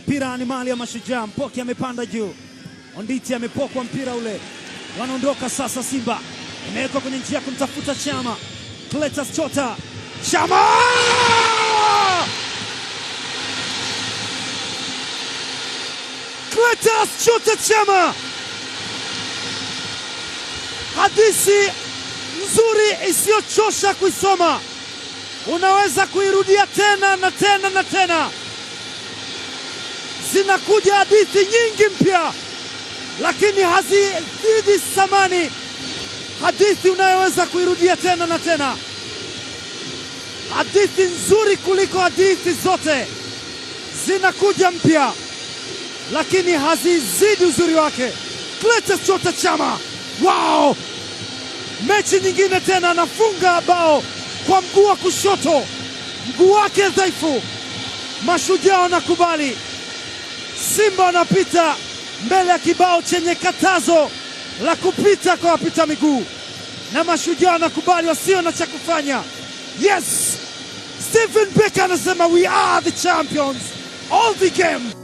Mpira ni mali ya Mashujaa. Mpoki amepanda juu, Onditi amepokwa mpira ule, wanaondoka sasa. Simba imewekwa kwenye njia kumtafuta Chama. Cletus Chota, Chama! Cletus Chota Chama, hadithi nzuri isiyochosha kuisoma. Unaweza kuirudia tena na tena na tena. Zinakuja hadithi nyingi mpya, lakini hazizidi thamani. Hadithi unayoweza kuirudia tena na tena. Hadithi nzuri kuliko hadithi zote. Zinakuja mpya, lakini hazizidi uzuri wake. Cletus Chota Chama, wow! Mechi nyingine tena anafunga bao kwa mguu wa kushoto, mguu wake dhaifu. Mashujaa wanakubali. Simba wanapita mbele ya kibao chenye katazo la kupita kwa wapita miguu, na Mashujaa wanakubali wasio na cha kufanya. Yes, Stephen Becker anasema we are the champions of the game.